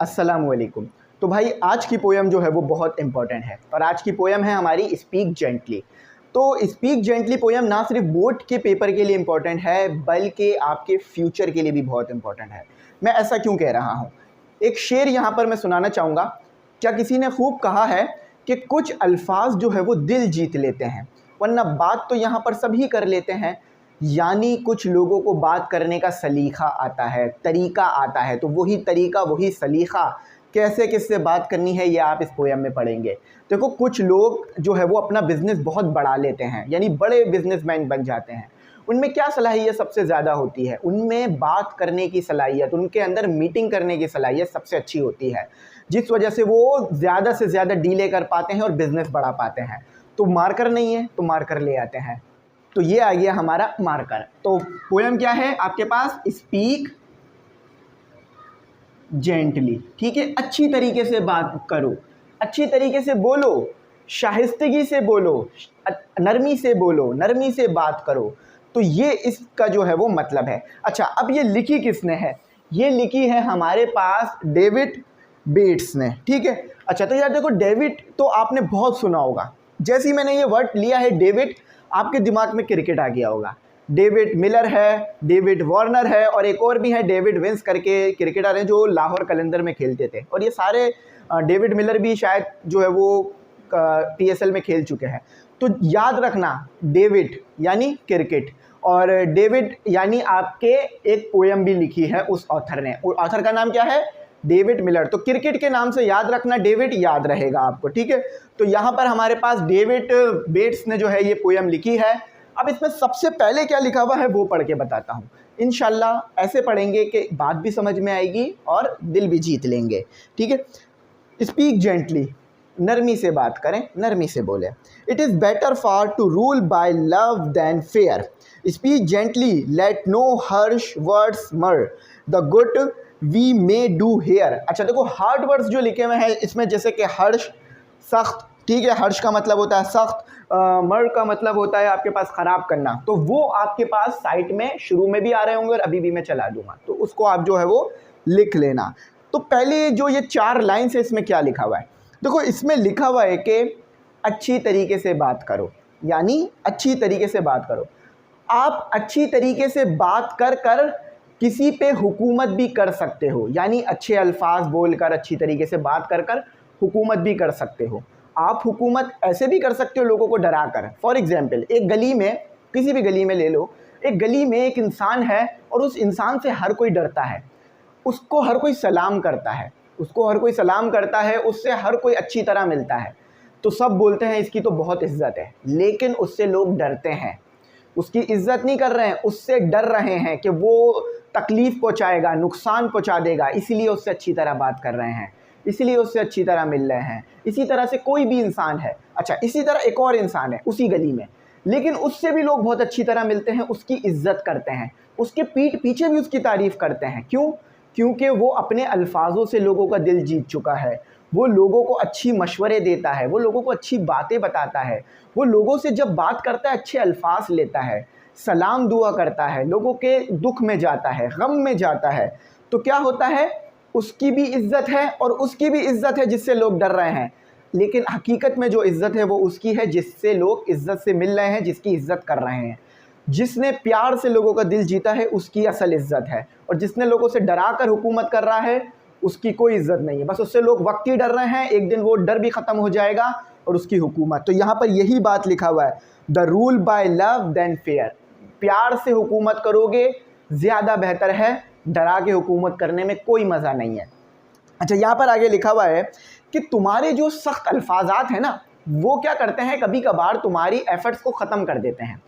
अस्सलामुअलैकुम। तो भाई आज की पोयम जो है वो बहुत इंपॉर्टेंट है और आज की पोयम है हमारी स्पीक जेंटली। तो स्पीक जेंटली पोयम ना सिर्फ बोर्ड के पेपर के लिए इम्पॉर्टेंट है बल्कि आपके फ्यूचर के लिए भी बहुत इंपॉर्टेंट है। मैं ऐसा क्यों कह रहा हूँ, एक शेर यहाँ पर मैं सुनाना चाहूँगा। क्या किसी ने खूब कहा है कि कुछ अल्फाज जो है वो दिल जीत लेते हैं, वरना बात तो यहाँ पर सभी कर लेते हैं। यानी कुछ लोगों को बात करने का सलीका आता है, तरीका आता है, तो वही तरीका वही सलीका कैसे किससे बात करनी है ये आप इस पोयम में पढ़ेंगे। देखो, कुछ लोग जो है वो अपना बिजनेस बहुत बढ़ा लेते हैं, यानी बड़े बिजनेसमैन बन जाते हैं। उनमें क्या सलाहियत सबसे ज़्यादा होती है? उनमें बात करने की सलाहियत, उनके अंदर मीटिंग करने की सलाहियत सबसे अच्छी होती है, जिस वजह से वो ज़्यादा से ज़्यादा डीले कर पाते हैं और बिज़नेस बढ़ा पाते हैं। तो मार्कर नहीं है तो मार्कर ले आते हैं। तो ये आ गया हमारा मार्कर। तो पोयम क्या है आपके पास? Speak gently. ठीक है, अच्छी तरीके से बात करो, अच्छी तरीके से बोलो, शाइस्तगी से बोलो, नरमी से बोलो, नरमी से बात करो। तो ये इसका जो है वो मतलब है। अच्छा, अब ये लिखी किसने है? ये लिखी है हमारे पास डेविड बेट्स ने। ठीक है। अच्छा, तो यार देखो, डेविड तो आपने बहुत सुना होगा। जैसे ही मैंने ये वर्ड लिया है डेविड, आपके दिमाग में क्रिकेट आ गया होगा। डेविड मिलर है, डेविड वार्नर है और एक और भी है डेविड विंस करके क्रिकेटर हैं जो लाहौर कलंदर में खेलते थे। और ये सारे डेविड मिलर भी शायद जो है वो PSL में खेल चुके हैं। तो याद रखना, डेविड यानी क्रिकेट और डेविड यानी आपके एक पोयम भी लिखी है उस ऑथर ने। ऑथर का नाम क्या है? David Miller. तो क्रिकेट के नाम से याद रखना, डेविड याद रहेगा आपको। ठीक है। तो यहाँ पर हमारे पास डेविड बेट्स ने जो है ये पोयम लिखी है। अब इसमें सबसे पहले क्या लिखा हुआ है वो पढ़ के बताता हूँ। इंशाल्लाह ऐसे पढ़ेंगे कि बात भी समझ में आएगी और दिल भी जीत लेंगे। ठीक है। स्पीक जेंटली, नरमी से बात करें, नरमी से बोले। It is better for to rule by love than fear. Speak gently, let no harsh words mar the good we may do here. अच्छा देखो, हार्ड वर्ड्स जो लिखे हुए हैं इसमें, जैसे कि हर्ष सख्त, ठीक है, हर्ष का मतलब होता है सख्त, मर का मतलब होता है आपके पास ख़राब करना। तो वो आपके पास साइट में शुरू में भी आ रहे होंगे और अभी भी मैं चला दूंगा, तो उसको आप जो है वो लिख लेना। तो पहले जो ये 4 लाइन है इसमें क्या लिखा हुआ है? देखो, इसमें लिखा हुआ है कि अच्छी तरीके से बात करो, यानी अच्छी तरीके से बात करो। आप अच्छी तरीके से बात कर कर किसी पे हुकूमत भी कर सकते हो, यानी अच्छे अल्फाज बोलकर अच्छी तरीके से बात कर कर हुकूमत भी कर सकते हो। आप हुकूमत ऐसे भी कर सकते हो लोगों को डरा कर। फॉर एग्जाम्पल, एक गली में, किसी भी गली में ले लो, एक गली में एक इंसान है और उस इंसान से हर कोई डरता है, उसको हर कोई सलाम करता है, उसको हर कोई सलाम करता है, उससे हर कोई अच्छी तरह मिलता है। तो सब बोलते हैं इसकी तो बहुत इज्जत है, लेकिन उससे लोग डरते हैं। उसकी इज्जत नहीं कर रहे हैं, उससे डर रहे हैं कि वो तकलीफ़ पहुंचाएगा, नुकसान पहुंचा देगा, इसीलिए उससे अच्छी तरह बात कर रहे हैं, इसीलिए उससे अच्छी तरह मिल रहे हैं। इसी तरह से कोई भी इंसान है। अच्छा, इसी तरह एक और इंसान है उसी गली में, लेकिन उससे भी लोग बहुत अच्छी तरह मिलते हैं, उसकी इज्जत करते हैं, उसके पीठ पीछे भी उसकी तारीफ़ करते हैं। क्यों? क्योंकि वो अपने अल्फाजों से लोगों का दिल जीत चुका है। वो लोगों को अच्छी मशवरे देता है, वो लोगों को अच्छी बातें बताता है, वो लोगों से जब बात करता है अच्छे अल्फाज लेता है, सलाम दुआ करता है, लोगों के दुख में जाता है, गम में जाता है। तो क्या होता है? उसकी भी इज्जत है और उसकी भी इज्जत है जिससे लोग डर रहे हैं। लेकिन हकीकत में जो इज्जत है वो उसकी है जिससे लोग इज्जत से मिल रहे हैं, जिसकी इज्जत कर रहे हैं। जिसने प्यार से लोगों का दिल जीता है उसकी असल इज्जत है, और जिसने लोगों से डरा कर हुकूमत कर रहा है उसकी कोई इज्जत नहीं है। बस उससे लोग वक्त ही डर रहे हैं, एक दिन वो डर भी ख़त्म हो जाएगा और उसकी हुकूमत। तो यहाँ पर यही बात लिखा हुआ है, the rule by love than fear. प्यार से हुकूमत करोगे ज़्यादा बेहतर है, डरा के हुकूमत करने में कोई मज़ा नहीं है। अच्छा, यहाँ पर आगे लिखा हुआ है कि तुम्हारे जो सख्त अल्फाजात हैं ना, वो क्या करते हैं, कभी कभार तुम्हारी एफर्ट्स को ख़त्म कर देते हैं।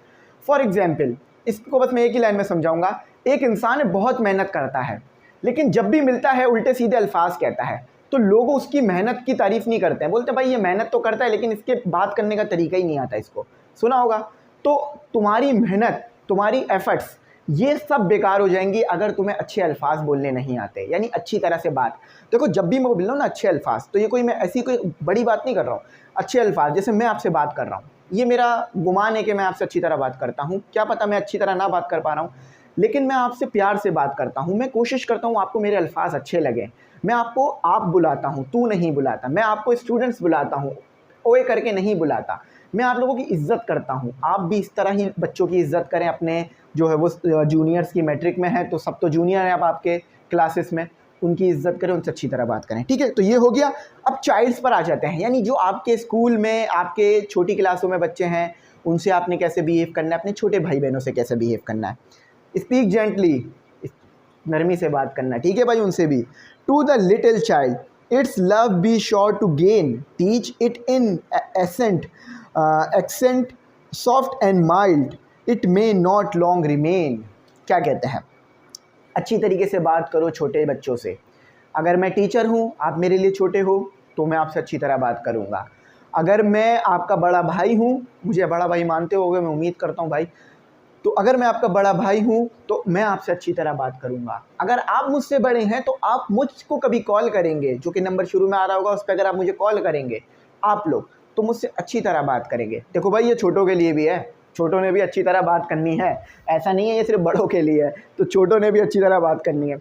फॉर एग्जाम्पल, इसको बस मैं एक ही लाइन में समझाऊंगा। एक इंसान बहुत मेहनत करता है, लेकिन जब भी मिलता है उल्टे सीधे अल्फाज कहता है, तो लोग उसकी मेहनत की तारीफ़ नहीं करते हैं, बोलते हैं भाई ये मेहनत तो करता है लेकिन इसके बात करने का तरीका ही नहीं आता इसको। सुना होगा। तो तुम्हारी मेहनत, तुम्हारी एफर्ट्स, ये सब बेकार हो जाएंगी अगर तुम्हें अच्छे अल्फाज बोलने नहीं आते, यानी अच्छी तरह से बात। देखो, जब भी मैं बोल रहा हूँ ना अच्छे अल्फाज, तो ये कोई मैं ऐसी कोई बड़ी बात नहीं कर रहा हूँ। अच्छे अल्फाज, जैसे मैं आपसे बात कर रहा हूँ, ये मेरा गुमान है कि मैं आपसे अच्छी तरह बात करता हूँ, क्या पता मैं अच्छी तरह ना बात कर पा रहा हूँ, लेकिन मैं आपसे प्यार से बात करता हूँ, मैं कोशिश करता हूँ आपको मेरे अल्फाज अच्छे लगे, मैं आपको आप बुलाता हूँ, तू नहीं बुलाता, मैं आपको स्टूडेंट्स बुलाता हूँ, ओए करके नहीं बुलाता, मैं आप लोगों की इज़्ज़त करता हूँ। आप भी इस तरह ही बच्चों की इज़्ज़त करें, अपने जो है वो जूनियर्स की मैट्रिक में है तो सब तो जूनियर हैं अब आपके क्लासेस में, उनकी इज़्ज़त करें, उनसे अच्छी तरह बात करें, ठीक है। तो ये हो गया। अब चाइल्ड्स पर आ जाते हैं, यानी जो आपके स्कूल में आपके छोटी क्लासों में बच्चे हैं, उनसे आपने कैसे बिहेव करना है, अपने छोटे भाई बहनों से कैसे बिहेव करना है। स्पीक जेंटली, नरमी से बात करना, ठीक है भाई, उनसे भी। To the little child its love be sure to gain, teach it in accent soft and mild, it may not long remain. क्या कहते हैं, अच्छी तरीके से बात करो छोटे बच्चों से। अगर मैं टीचर हूँ, आप मेरे लिए छोटे हो, तो मैं आपसे अच्छी तरह बात करूँगा। अगर मैं आपका बड़ा भाई हूँ, मुझे बड़ा भाई मानते होगे, मैं उम्मीद करता हूँ भाई, तो अगर मैं आपका बड़ा भाई हूँ तो मैं आपसे अच्छी तरह बात करूँगा। अगर आप मुझसे बड़े हैं तो आप मुझको कभी कॉल करेंगे, जो कि नंबर शुरू में आ रहा होगा उस पर अगर आप मुझे कॉल करेंगे आप लोग, तो मुझसे अच्छी तरह बात करेंगे। देखो भाई, ये छोटों के लिए भी है, छोटों ने भी अच्छी तरह बात करनी है, ऐसा नहीं है ये सिर्फ बड़ों के लिए है, तो छोटों ने भी अच्छी तरह बात करनी है।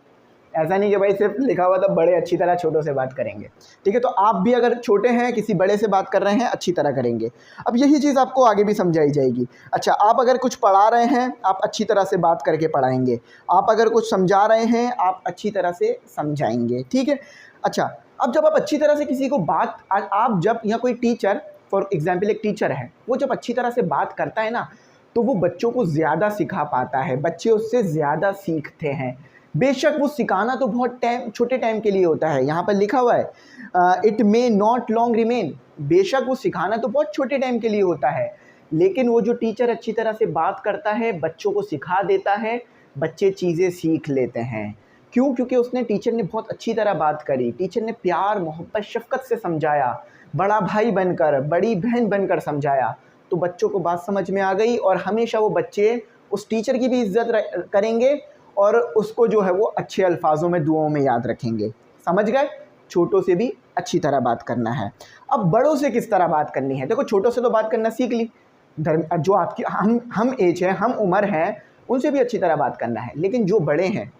ऐसा नहीं कि भाई सिर्फ लिखा हुआ था बड़े अच्छी तरह छोटों से बात करेंगे, ठीक है। तो आप भी अगर छोटे हैं किसी बड़े से बात कर रहे हैं, अच्छी तरह करेंगे। अब यही चीज़ आपको आगे भी समझाई जाएगी। अच्छा, आप अगर कुछ पढ़ा रहे हैं, आप अच्छी तरह से बात करके पढ़ाएंगे। आप अगर कुछ समझा रहे हैं, आप अच्छी तरह से समझाएंगे, ठीक है। अच्छा, अब जब आप अच्छी तरह से किसी को बात, आप जब यहाँ कोई टीचर, फॉर एग्जाम्पल एक टीचर है, वो जब अच्छी तरह से बात करता है ना, तो वो बच्चों को ज़्यादा सिखा पाता है, बच्चे उससे ज़्यादा सीखते हैं। बेशक वो सिखाना तो बहुत छोटे टाइम के लिए होता है, यहाँ पर लिखा हुआ है it may not long remain, बेशक वो सिखाना तो बहुत छोटे टाइम के लिए होता है, लेकिन वो जो टीचर अच्छी तरह से बात करता है, बच्चों को सिखा देता है, बच्चे चीज़ें सीख लेते हैं। क्यों? क्योंकि उसने, टीचर ने बहुत अच्छी तरह बात करी, टीचर ने प्यार मोहब्बत शफ़क़त से समझाया, बड़ा भाई बनकर, बड़ी बहन बनकर समझाया, तो बच्चों को बात समझ में आ गई और हमेशा वो बच्चे उस टीचर की भी इज़्ज़त करेंगे और उसको जो है वो अच्छे अल्फाजों में, दुआओं में याद रखेंगे। समझ गए? छोटों से भी अच्छी तरह बात करना है। अब बड़ों से किस तरह बात करनी है? देखो, छोटों से तो बात करना सीख ली, जो आपकी हम एज है, हम उम्र हैं, उनसे भी अच्छी तरह बात करना है। लेकिन जो बड़े हैं,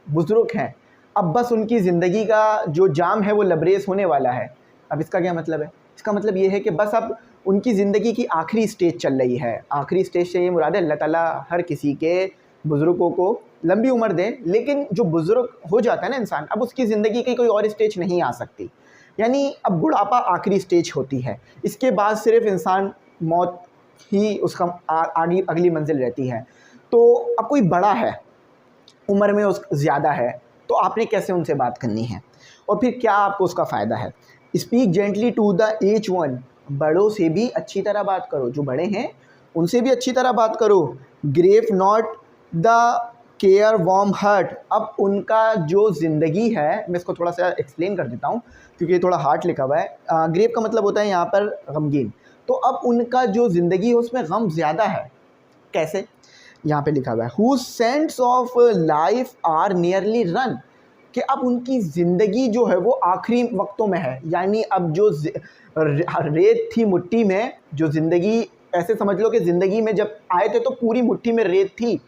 बुज़ुर्ग हैं, अब बस उनकी ज़िंदगी का जो जाम है वो लबरेज़ होने वाला है। अब इसका क्या मतलब है? इसका मतलब ये है कि बस अब उनकी ज़िंदगी की आखिरी स्टेज चल रही है। आखिरी स्टेज से ये मुराद है, अल्लाह ताला हर किसी के बुज़ुर्गों को लंबी उम्र दें, लेकिन जो बुज़ुर्ग हो जाता है ना इंसान, अब उसकी ज़िंदगी की कोई और स्टेज नहीं आ सकती। यानी अब बुढ़ापा आखिरी स्टेज होती है, इसके बाद सिर्फ इंसान मौत ही उसका आगे अगली मंजिल रहती है। तो अब कोई बड़ा है, उम्र में उस ज़्यादा है, तो आपने कैसे उनसे बात करनी है और फिर क्या आपको उसका फ़ायदा है। Speak gently to the aged one, बड़ों से भी अच्छी तरह बात करो, जो बड़े हैं उनसे भी अच्छी तरह बात करो। Grieve not the care warm heart, अब उनका जो ज़िंदगी है, मैं इसको थोड़ा सा एक्सप्लेन कर देता हूँ क्योंकि ये थोड़ा हार्ट लिखा हुआ है। ग्रेव का मतलब होता है यहाँ पर गमगीन, तो अब उनका जो ज़िंदगी है उसमें गम ज़्यादा है। कैसे? यहाँ पे लिखा हुआ है whose sands of life are nearly run, कि अब उनकी ज़िंदगी जो है वो आखिरी वक्तों में है। यानी अब जो रेत थी मुट्ठी में, जो ज़िंदगी, ऐसे समझ लो कि ज़िंदगी में जब आए थे तो पूरी मुट्ठी में रेत थी,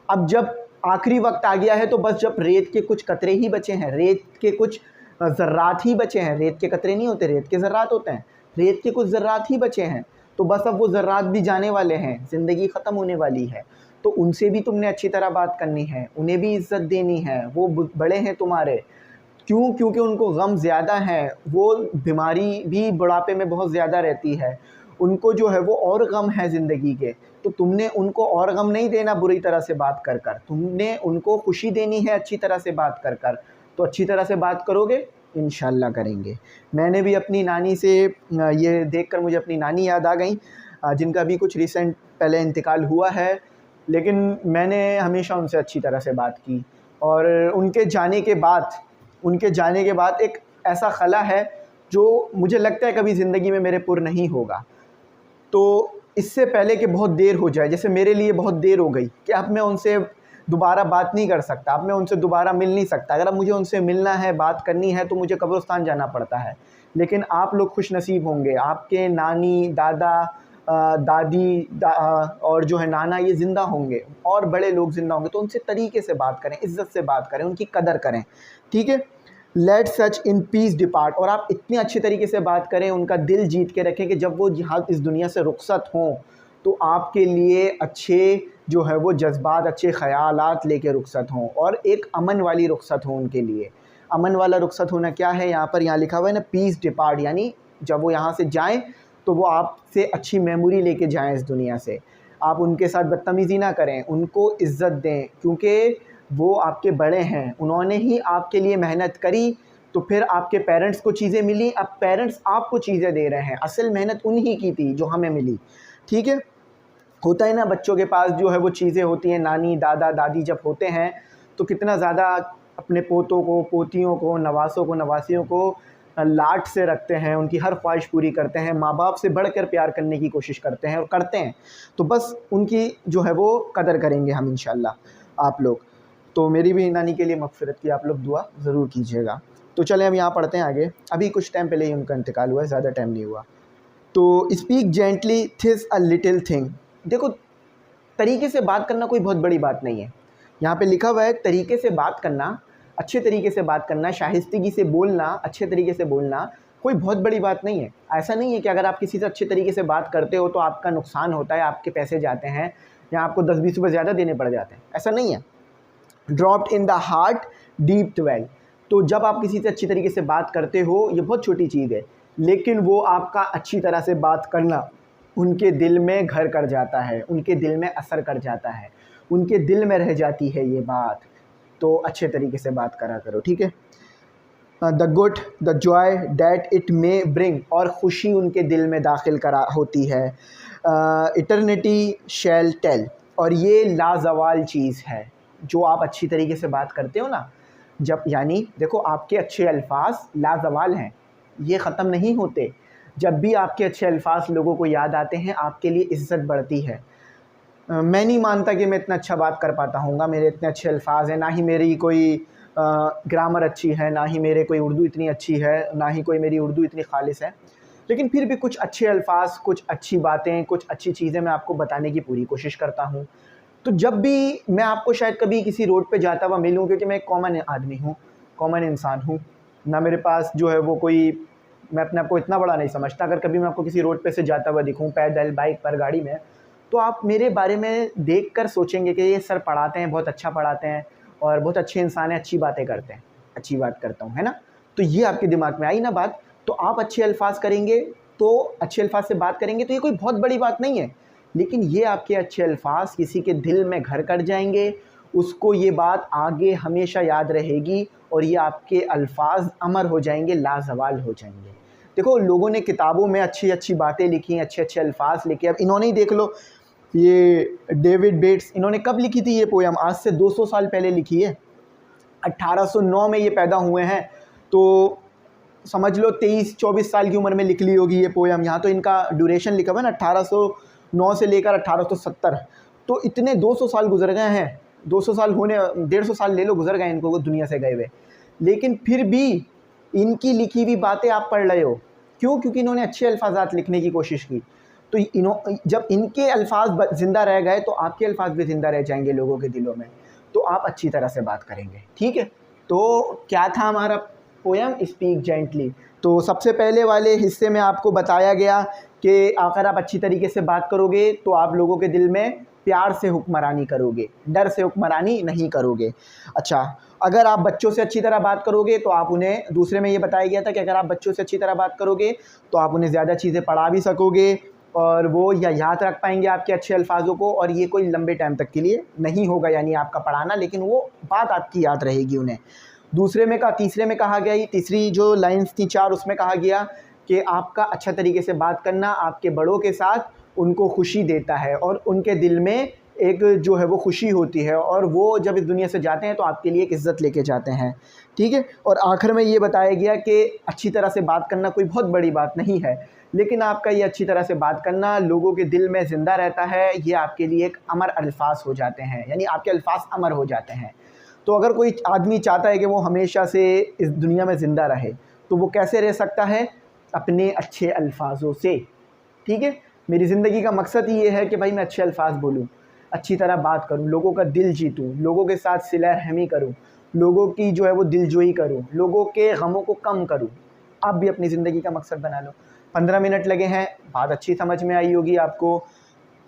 अब जब आखिरी वक्त आ गया है तो बस जब रेत के कुछ कतरे ही बचे हैं, रेत के कुछ ज़र्रात ही बचे हैं, रेत के कतरे नहीं होते, रेत के ज़र्रात होते हैं, रेत के कुछ ज़र्रात ही बचे हैं, तो बस अब वो ज़र्रात भी जाने वाले हैं, ज़िंदगी ख़त्म होने वाली है। तो उनसे भी तुमने अच्छी तरह बात करनी है, उन्हें भी इज़्ज़त देनी है, वो बड़े हैं तुम्हारे। क्यों? क्योंकि उनको गम ज़्यादा है, वो बीमारी भी बुढ़ापे में बहुत ज़्यादा रहती है, उनको जो है वो और गम है ज़िंदगी के, तो तुमने उनको और गम नहीं देना बुरी तरह से बात कर कर, तुमने उनको खुशी देनी है अच्छी तरह से बात कर कर। तो अच्छी तरह से बात करोगे, इंशाल्लाह करेंगे। मैंने भी अपनी नानी से, ये देखकर मुझे अपनी नानी याद आ गई, जिनका भी कुछ रिसेंट पहले इंतकाल हुआ है, लेकिन मैंने हमेशा उनसे अच्छी तरह से बात की। और उनके जाने के बाद एक ऐसा खला है जो मुझे लगता है कभी ज़िंदगी में मेरे पुर नहीं होगा। तो इससे पहले कि बहुत देर हो जाए, जैसे मेरे लिए बहुत देर हो गई कि अब मैं उनसे दोबारा बात नहीं कर सकता, अब मैं उनसे दोबारा मिल नहीं सकता। अगर अब मुझे उनसे मिलना है, बात करनी है, तो मुझे कब्रिस्तान जाना पड़ता है। लेकिन आप लोग खुश नसीब होंगे, आपके नानी, दादा, और जो है नाना ये ज़िंदा होंगे और बड़े लोग ज़िंदा होंगे, तो उनसे तरीके से बात करें, इज़्ज़त से बात करें, उनकी कदर करें, ठीक है। Let such in peace depart, और आप इतने अच्छे तरीके से बात करें, उनका दिल जीत के रखें कि जब वो यहाँ इस दुनिया से रुखसत हों तो आपके लिए अच्छे जो है वो जज्बात, अच्छे ख़यालात लेके रुखसत हों, और एक अमन वाली रुखसत हो उनके लिए। अमन वाला रुखसत होना क्या है, यहाँ लिखा हुआ है ना, पीस डिपार्ट, यानी जब वो यहाँ से जाएं तो वो आपसे अच्छी मेमोरी लेके जाएं इस दुनिया से। आप उनके साथ बदतमीज़ी ना करें, उनको इज़्ज़त दें, क्योंकि वो आपके बड़े हैं, उन्होंने ही आपके लिए मेहनत करी, तो फिर आपके पेरेंट्स को चीज़ें मिली, अब पेरेंट्स आपको चीज़ें दे रहे हैं, असल मेहनत उन्हीं की थी जो हमें मिली, ठीक है। होता है ना, बच्चों के पास जो है वो चीज़ें होती हैं, नानी दादा दादी जब होते हैं तो कितना ज़्यादा अपने पोतों को, पोतियों को, नवासों को, नवासियों को लाड से रखते हैं, उनकी हर ख्वाहिश पूरी करते हैं, माँ बाप से बढ़कर प्यार करने की कोशिश करते हैं और करते हैं। तो बस उनकी जो है वो कदर करेंगे हम इंशाल्लाह आप लोग। तो मेरी भी नानी के लिए मग़फ़िरत की आप लोग दुआ ज़रूर कीजिएगा। तो चलें अब यहाँ पढ़ते हैं आगे। अभी कुछ टाइम पहले ही उनका इंतकाल हुआ है, ज़्यादा टाइम नहीं हुआ। तो speak gently this a little thing. देखो, तरीके से बात करना कोई बहुत बड़ी बात नहीं है। यहाँ पे लिखा हुआ है तरीके से बात करना, अच्छे तरीके से बात करना, शाइस्तगी से बोलना, अच्छे तरीके से बोलना कोई बहुत बड़ी बात नहीं है। ऐसा नहीं है कि अगर आप किसी से अच्छे तरीके से बात करते हो तो आपका नुकसान होता है, आपके पैसे जाते हैं या आपको 10-20 रुपये ज़्यादा देने पड़ जाते हैं, ऐसा नहीं है। Dropped in the heart deep twelve. तो जब आप किसी से अच्छी तरीके से बात करते हो, ये बहुत छोटी चीज़ है, लेकिन वो आपका अच्छी तरह से बात करना उनके दिल में घर कर जाता है, उनके दिल में असर कर जाता है, उनके दिल में रह जाती है ये बात। तो अच्छे तरीके से बात करा करो, ठीक है। The good the Joy that it may bring, और ख़ुशी उनके दिल में दाखिल करा होती है। इटर्निटी शैल टेल, और ये लाजवाल चीज़ है जो आप अच्छी तरीके से बात करते हो ना, जब यानी देखो आपके अच्छे अल्फाज लाजवाल हैं, ये ख़त्म नहीं होते। जब भी आपके अच्छे अल्फाज लोगों को याद आते हैं, आपके लिए इज़्ज़त बढ़ती है। मैं नहीं मानता कि मैं इतना अच्छा बात कर पाता हूँगा, मेरे इतने अच्छे अल्फाज हैं, ना ही मेरी कोई ग्रामर अच्छी है, ना ही मेरे कोई उर्दू इतनी अच्छी है, ना ही कोई मेरी उर्दू इतनी खालिस है, लेकिन फिर भी कुछ अच्छे अल्फाज, कुछ अच्छी बातें, कुछ अच्छी चीज़ें मैं आपको बताने की पूरी कोशिश करता हूँ। तो जब भी मैं आपको शायद कभी किसी रोड पे जाता हुआ मिलूँ, क्योंकि मैं एक कॉमन आदमी हूँ, कॉमन इंसान हूँ, ना मेरे पास जो है वो कोई, मैं अपने आप को इतना बड़ा नहीं समझता। अगर कभी मैं आपको किसी रोड पे से जाता हुआ दिखूँ, पैदल, बाइक पर, गाड़ी में, तो आप मेरे बारे में देखकर सोचेंगे कि ये सर पढ़ाते हैं, बहुत अच्छा पढ़ाते हैं और बहुत अच्छे इंसान हैं, अच्छी बातें करते हैं, अच्छी बात करता हूँ, है ना। तो ये आपके दिमाग में आई ना बात। तो आप अच्छे अल्फाज करेंगे, तो अच्छे अल्फाज से बात करेंगे, तो ये कोई बहुत बड़ी बात नहीं है, लेकिन ये आपके अच्छे अल्फाज किसी के दिल में घर कर जाएंगे, उसको ये बात आगे हमेशा याद रहेगी और ये आपके अल्फाज अमर हो जाएंगे, लाजवाल हो जाएंगे। देखो, लोगों ने किताबों में अच्छी अच्छी बातें लिखी, अच्छे अच्छे अल्फाज लिखे। अब इन्होंने ही देख लो, ये डेविड बेट्स, इन्होंने कब लिखी थी ये पोयम? आज से 200 साल पहले लिखी है। 1809 में ये पैदा हुए हैं, तो समझ लो 23-24 साल की उम्र में लिख ली होगी ये पोयम। यहाँ तो इनका ड्यूरेशन लिखा हुआ है ना, 1809 से लेकर 1870, तो इतने 200 साल गुजर गए हैं। 200 साल होने, 150 साल ले लो, गुजर गए इनको दुनिया से गए हुए, लेकिन फिर भी इनकी लिखी हुई बातें आप पढ़ रहे हो। क्यों? क्योंकि इन्होंने अच्छे अल्फाजात लिखने की कोशिश की। तो जब इनके अल्फाज ज़िंदा रह गए, तो आपके अल्फाज भी ज़िंदा रह जाएंगे लोगों के दिलों में, तो आप अच्छी तरह से बात करेंगे, ठीक है। तो क्या था हमारा पोयम? Speak gently. तो सबसे पहले वाले हिस्से में आपको बताया गया कि अगर आप अच्छी तरीके से बात करोगे तो आप लोगों के दिल में प्यार से हुक्मरानी करोगे, डर से हुक्मरानी नहीं करोगे। अच्छा, अगर आप बच्चों से अच्छी तरह बात करोगे तो आप उन्हें, दूसरे में ये बताया गया था कि अगर आप बच्चों से अच्छी तरह बात करोगे तो आप उन्हें ज़्यादा चीज़ें पढ़ा भी सकोगे और वो या याद रख पाएंगे आपके अच्छे अल्फाजों को, और ये कोई लंबे टाइम तक के लिए नहीं होगा यानी आपका पढ़ाना, लेकिन वो बात आपकी याद रहेगी उन्हें। तीसरे में कहा गया, ये तीसरी जो लाइन्स थी 4, उसमें कहा गया कि आपका अच्छा तरीके से बात करना आपके बड़ों के साथ उनको खुशी देता है और उनके दिल में एक जो है वो खुशी होती है, और वो जब इस दुनिया से जाते हैं तो आपके लिए एक इज़्ज़त लेके जाते हैं, ठीक है। और आखिर में ये बताया गया कि अच्छी तरह से बात करना कोई बहुत बड़ी बात नहीं है, लेकिन आपका ये अच्छी तरह से बात करना लोगों के दिल में ज़िंदा रहता है, ये आपके लिए एक अमर अल्फाज हो जाते हैं, यानी आपके अल्फाज अमर हो जाते हैं। तो अगर कोई आदमी चाहता है कि वो हमेशा से इस दुनिया में ज़िंदा रहे, तो वो कैसे रह सकता है? अपने अच्छे अल्फाजों से, ठीक है। मेरी ज़िंदगी का मकसद ही ये है कि भाई मैं अच्छे अल्फाज बोलूँ, अच्छी तरह बात करूँ, लोगों का दिल जीतूँ, लोगों के साथ सिला-रहमी करूँ, लोगों की जो है वो दिलजोई करूँ, लोगों के गमों को कम करूँ। आप भी अपनी ज़िंदगी का मकसद बना लो। 15 मिनट लगे हैं, बात अच्छी समझ में आई होगी आपको।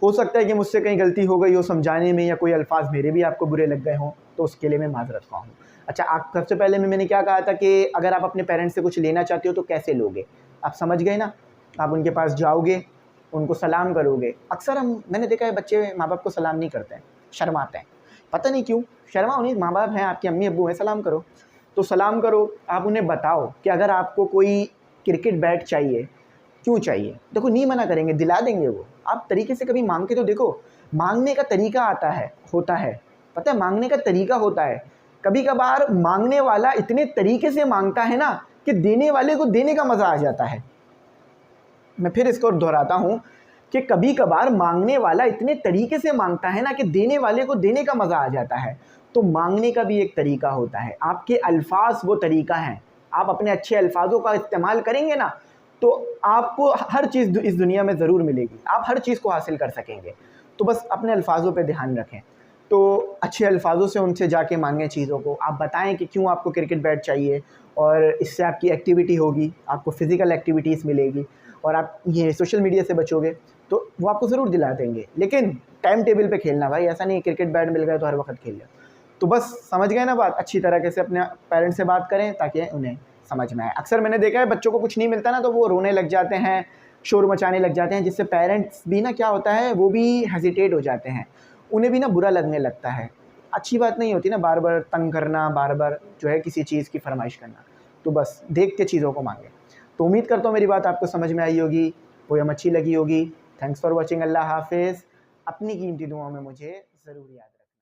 हो सकता है कि मुझसे कहीं गलती हो गई हो समझाने में, या कोई अल्फाज मेरे भी आपको बुरे लग गए हों, तो उसके लिए मैं माज़रत ख़्वाह हूँ। अच्छा, आप सबसे पहले मैंने क्या कहा था कि अगर आप अपने पेरेंट्स से कुछ लेना चाहते हो तो कैसे लोगे? आप समझ गए ना? आप उनके पास जाओगे, उनको सलाम करोगे। अक्सर मैंने देखा है बच्चे माँ बाप को सलाम नहीं करते हैं, शर्माते हैं। पता नहीं क्यों? शर्मा उन्हीं, माँ बाप हैं, आपके अम्मी अब्बू हैं, सलाम करो। तो सलाम करो, आप उन्हें बताओ कि अगर आपको कोई क्रिकेट बैट चाहिए, क्यों चाहिए? देखो, नहीं मना करेंगे, दिला देंगे वो। आप तरीके से कभी माँग के तो देखो। माँगने का तरीका होता है, पता है, माँगने का तरीका होता है। कभी-कभार माँगने वाला इतने तरीके से माँगता है ना कि देने वाले को देने का मज़ा आ जाता है। मैं फिर इसको दोहराता हूँ कि कभी-कभार माँगने वाला इतने तरीके से माँगता है ना कि देने वाले को देने का मज़ा आ जाता है। तो माँगने का भी एक तरीका होता है, आपके अल्फ़ाज़ वो तरीका हैं। आप अपने अच्छे अल्फ़ाज़ों का इस्तेमाल करेंगे ना, तो आपको हर चीज़ इस दुनिया में ज़रूर मिलेगी, आप हर चीज़ को हासिल कर सकेंगे। तो बस अपने अल्फ़ाज़ों पे ध्यान रखें। तो अच्छे अल्फ़ाज़ों से उनसे जाके माँगें चीज़ों को। आप बताएँ कि क्यों आपको क्रिकेट बैट चाहिए, और इससे आपकी एक्टिविटी होगी, आपको फ़िज़िकल एक्टिविटीज़ मिलेगी, और आप ये सोशल मीडिया से बचोगे, तो वो आपको ज़रूर दिला देंगे। लेकिन टाइम टेबल पे खेलना भाई, ऐसा नहीं क्रिकेट बैट मिल गया तो हर वक्त खेल लो। तो बस समझ गए ना बात? अच्छी तरीके से अपने पेरेंट्स से बात करें ताकि उन्हें समझ में आए। अक्सर मैंने देखा है बच्चों को कुछ नहीं मिलता ना तो वो रोने लग जाते हैं, शोर मचाने लग जाते हैं, जिससे पेरेंट्स भी ना क्या होता है, वो भी हेजिटेट हो जाते हैं, उन्हें भी ना बुरा लगने लगता है। अच्छी बात नहीं होती ना बार-बार तंग करना, बार-बार जो है किसी चीज़ की फ़रमाइश करना। तो बस देख के चीज़ों को माँगे। तो उम्मीद करता हूँ मेरी बात आपको समझ में आई होगी, पोएम अच्छी लगी होगी। Thanks for watching. अल्लाह हाफ़िज़। अपनी कीमती दुआओं में मुझे ज़रूर याद